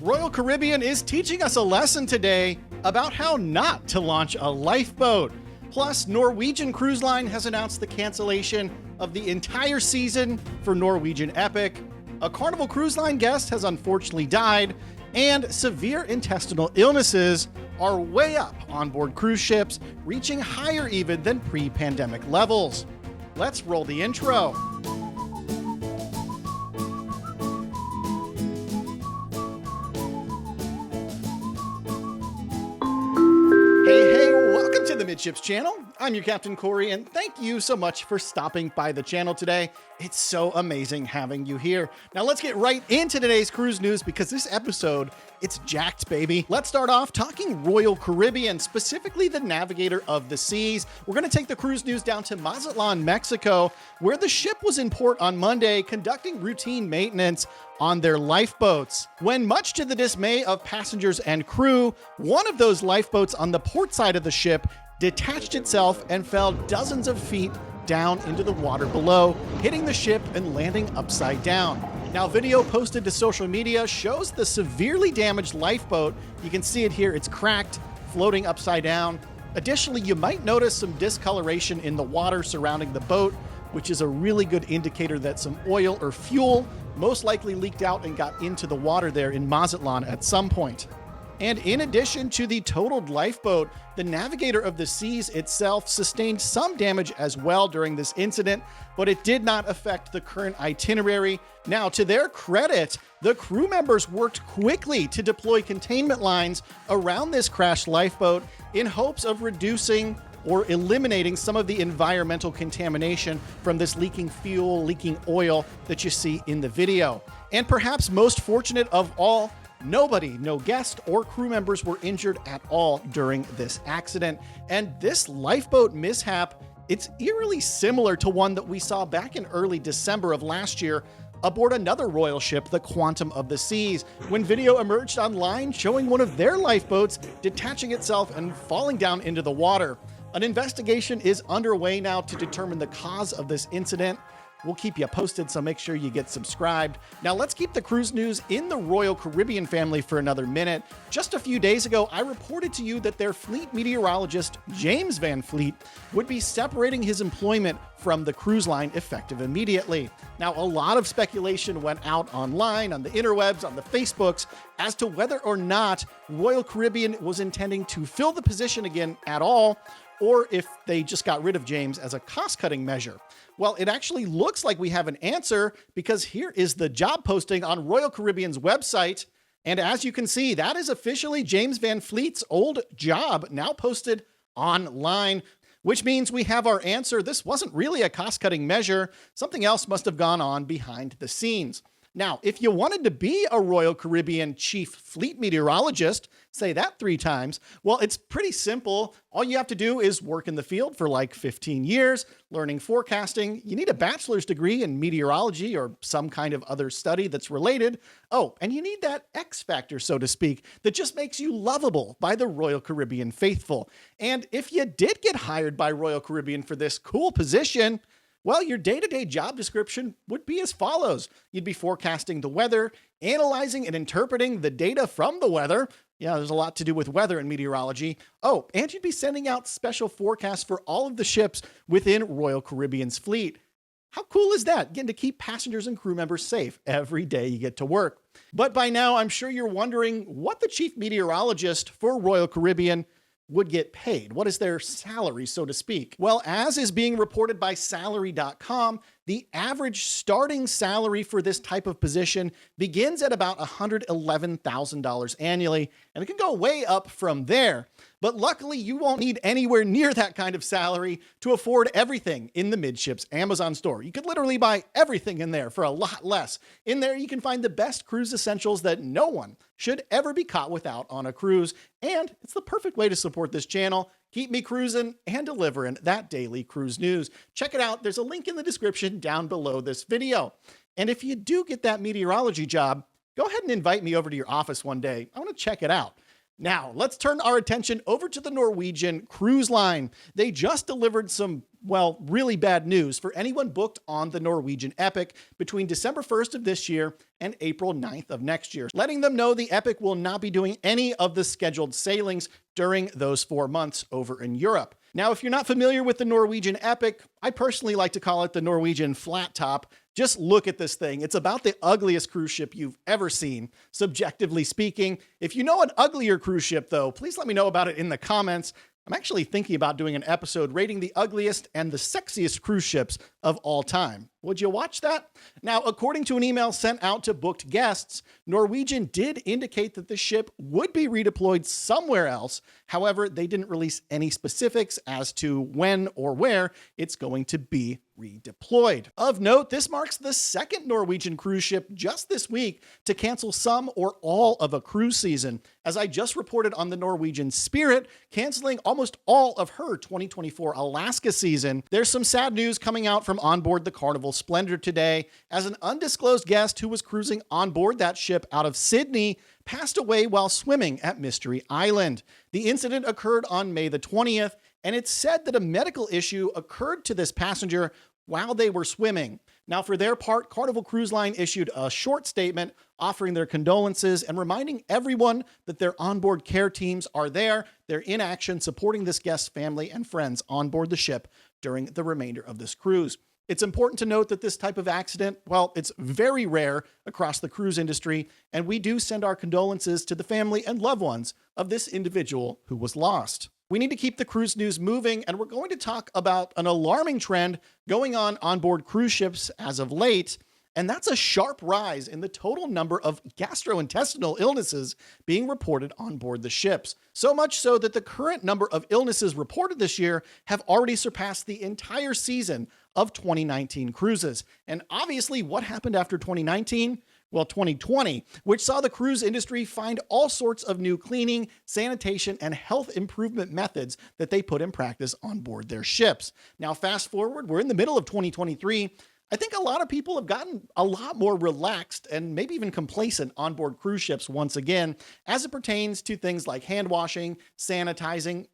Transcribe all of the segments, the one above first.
Royal Caribbean is teaching us a lesson today about how not to launch a lifeboat. Plus, Norwegian Cruise Line has announced the cancellation of the entire season for Norwegian Epic. A Carnival Cruise Line guest has unfortunately died, and severe intestinal illnesses are way up on board cruise ships, reaching higher even than pre-pandemic levels. Let's roll the intro. Hey, welcome to the Midships channel. I'm your Captain Corey, and thank you so much for stopping by the channel today. It's so amazing having you here. Now let's get right into today's cruise news because this episode, it's jacked, baby. Let's start off talking Royal Caribbean, specifically the Navigator of the Seas. We're going to take the cruise news down to Mazatlan, Mexico, where the ship was in port on Monday conducting routine maintenance on their lifeboats. When, much to the dismay of passengers and crew, one of those lifeboats on the port side of the ship detached itself and fell dozens of feet down into the water below, hitting the ship and landing upside down. Now, video posted to social media shows the severely damaged lifeboat. You can see it here. It's cracked, floating upside down. Additionally, you might notice some discoloration in the water surrounding the boat, which is a really good indicator that some oil or fuel most likely leaked out and got into the water there in Mazatlan at some point. And in addition to the totaled lifeboat, the Navigator of the Seas itself sustained some damage as well during this incident, but it did not affect the current itinerary. Now, to their credit, the crew members worked quickly to deploy containment lines around this crashed lifeboat in hopes of reducing or eliminating some of the environmental contamination from this leaking fuel, leaking oil that you see in the video. And perhaps most fortunate of all, nobody, no guest or crew members were injured at all during this accident. And this lifeboat mishap, it's eerily similar to one that we saw back in early December of last year aboard another royal ship, the Quantum of the Seas, when video emerged online showing one of their lifeboats detaching itself and falling down into the water. An investigation is underway now to determine the cause of this incident. We'll keep you posted, so make sure you get subscribed. Now let's keep the cruise news in the Royal Caribbean family for another minute. Just a few days ago, I reported to you that their fleet meteorologist, James Van Fleet, would be separating his employment from the cruise line effective immediately. Now, a lot of speculation went out online, on the interwebs, on the Facebooks, as to whether or not Royal Caribbean was intending to fill the position again at all, or if they just got rid of James as a cost-cutting measure. Well, it actually looks like we have an answer because here is the job posting on Royal Caribbean's website. And as you can see, that is officially James Van Fleet's old job now posted online, which means we have our answer. This wasn't really a cost-cutting measure. Something else must have gone on behind the scenes. Now, if you wanted to be a Royal Caribbean chief fleet meteorologist, say that 3 times, well, it's pretty simple. All you have to do is work in the field for like 15 years, learning forecasting. You need a bachelor's degree in meteorology or some kind of other study that's related. Oh, and you need that X factor, so to speak, that just makes you lovable by the Royal Caribbean faithful. And if you did get hired by Royal Caribbean for this cool position, well, your day-to-day job description would be as follows. You'd be forecasting the weather, analyzing and interpreting the data from the weather. Yeah, there's a lot to do with weather and meteorology. Oh, and you'd be sending out special forecasts for all of the ships within Royal Caribbean's fleet. How cool is that? Getting to keep passengers and crew members safe every day you get to work. But by now, I'm sure you're wondering what the chief meteorologist for Royal Caribbean would get paid. What is their salary, so to speak? Well, as is being reported by Salary.com, the average starting salary for this type of position begins at about $111,000 annually, and it can go way up from there. But luckily, you won't need anywhere near that kind of salary to afford everything in the Midships Amazon store. You could literally buy everything in there for a lot less. In there, you can find the best cruise essentials that no one should ever be caught without on a cruise, and it's the perfect way to support this channel, keep me cruising, and delivering that daily cruise news. Check it out. There's a link in the description down below this video. And if you do get that meteorology job, go ahead and invite me over to your office one day. I want to check it out. Now, let's turn our attention over to the Norwegian cruise line. They just delivered some, well, really bad news for anyone booked on the Norwegian Epic between December 1st of this year and April 9th of next year, letting them know the Epic will not be doing any of the scheduled sailings during those 4 months over in Europe. Now, if you're not familiar with the Norwegian Epic, I personally like to call it the Norwegian flat top. Just look at this thing. It's about the ugliest cruise ship you've ever seen, subjectively speaking. If you know an uglier cruise ship, though, please let me know about it in the comments. I'm actually thinking about doing an episode rating the ugliest and the sexiest cruise ships of all time. Would you watch that? Now, according to an email sent out to booked guests, Norwegian did indicate that the ship would be redeployed somewhere else. However, they didn't release any specifics as to when or where it's going to be redeployed. Of note, this marks the second Norwegian cruise ship just this week to cancel some or all of a cruise season, as I just reported on the Norwegian Spirit canceling almost all of her 2024 Alaska season. There's some sad news coming out from onboard the Carnival Splendor today, as an undisclosed guest who was cruising on board that ship out of Sydney passed away while swimming at Mystery Island. The incident occurred on May the 20th, and it's said that a medical issue occurred to this passenger while they were swimming. Now, for their part, Carnival Cruise Line issued a short statement offering their condolences and reminding everyone that their onboard care teams are there. They're in action supporting this guest's family and friends on board the ship during the remainder of this cruise. It's important to note that this type of accident, well, it's very rare across the cruise industry, and we do send our condolences to the family and loved ones of this individual who was lost. We need to keep the cruise news moving, and we're going to talk about an alarming trend going on board cruise ships as of late, and that's a sharp rise in the total number of gastrointestinal illnesses being reported on board the ships. So much so that the current number of illnesses reported this year have already surpassed the entire season of 2019 cruises. And obviously, what happened after 2019? Well, 2020, which saw the cruise industry find all sorts of new cleaning, sanitation, and health improvement methods that they put in practice on board their ships. Now, fast forward, we're in the middle of 2023. I think a lot of people have gotten a lot more relaxed and maybe even complacent on board cruise ships once again, as it pertains to things like hand washing, sanitizing,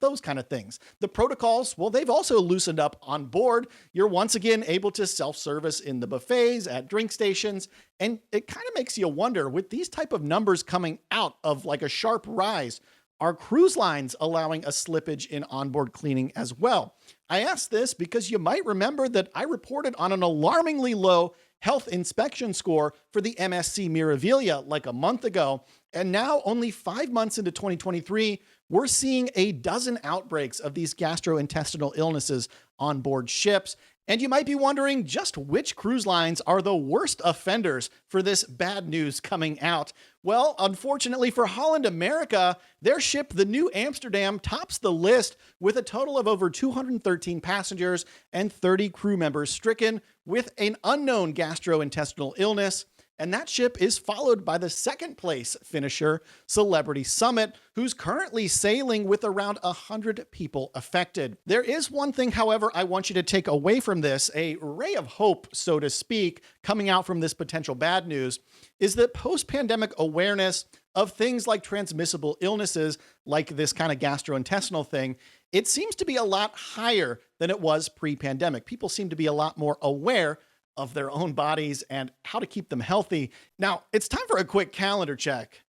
those kind of things. The protocols, well, they've also loosened up on board. You're once again able to self-service in the buffets, at drink stations, and it kind of makes you wonder, with these type of numbers coming out of like a sharp rise, are cruise lines allowing a slippage in onboard cleaning as well? I ask this because you might remember that I reported on an alarmingly low health inspection score for the MSC Meraviglia like a month ago. And now, only 5 months into 2023, we're seeing a dozen outbreaks of these gastrointestinal illnesses on board ships. And you might be wondering just which cruise lines are the worst offenders for this bad news coming out. Well, unfortunately for Holland America, their ship, the New Amsterdam, tops the list with a total of over 213 passengers and 30 crew members stricken with an unknown gastrointestinal illness. And that ship is followed by the second place finisher, Celebrity Summit, who's currently sailing with around 100 people affected. There is one thing, however, I want you to take away from this, a ray of hope, so to speak, coming out from this potential bad news, is that post-pandemic awareness of things like transmissible illnesses, like this kind of gastrointestinal thing, it seems to be a lot higher than it was pre-pandemic. People seem to be a lot more aware of their own bodies and how to keep them healthy. Now, it's time for a quick calendar check.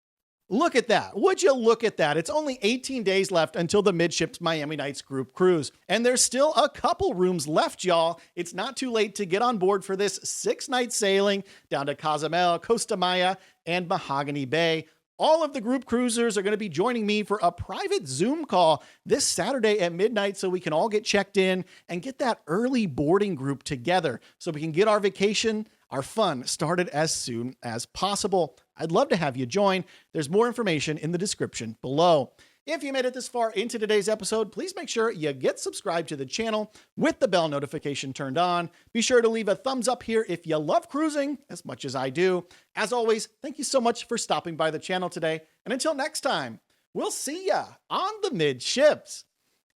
Look at that. Would you look at that? It's only 18 days left until the Midships Miami Nights group cruise. And there's still a couple rooms left, y'all. It's not too late to get on board for this 6-night sailing down to Cozumel, Costa Maya, and Mahogany Bay. All of the group cruisers are going to be joining me for a private Zoom call this Saturday at midnight so we can all get checked in and get that early boarding group together so we can get our vacation, our fun started as soon as possible. I'd love to have you join. There's more information in the description below. If you made it this far into today's episode, please make sure you get subscribed to the channel with the bell notification turned on. Be sure to leave a thumbs up here if you love cruising as much as I do. As always, thank you so much for stopping by the channel today. And until next time, we'll see ya on the Midships.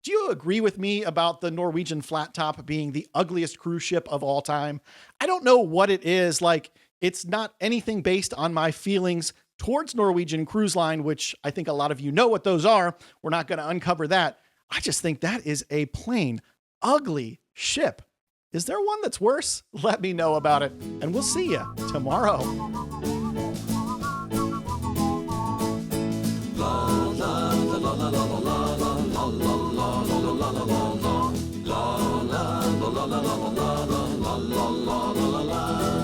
Do you agree with me about the Norwegian flat top being the ugliest cruise ship of all time? I don't know what it is. Like, it's not anything based on my feelings towards Norwegian Cruise Line, which I think a lot of you know what those are. We're not going to uncover that. I just think that is a plain, ugly ship. Is there one that's worse? Let me know about it, and we'll see you tomorrow. La la la la la la la la la la la la la la la la.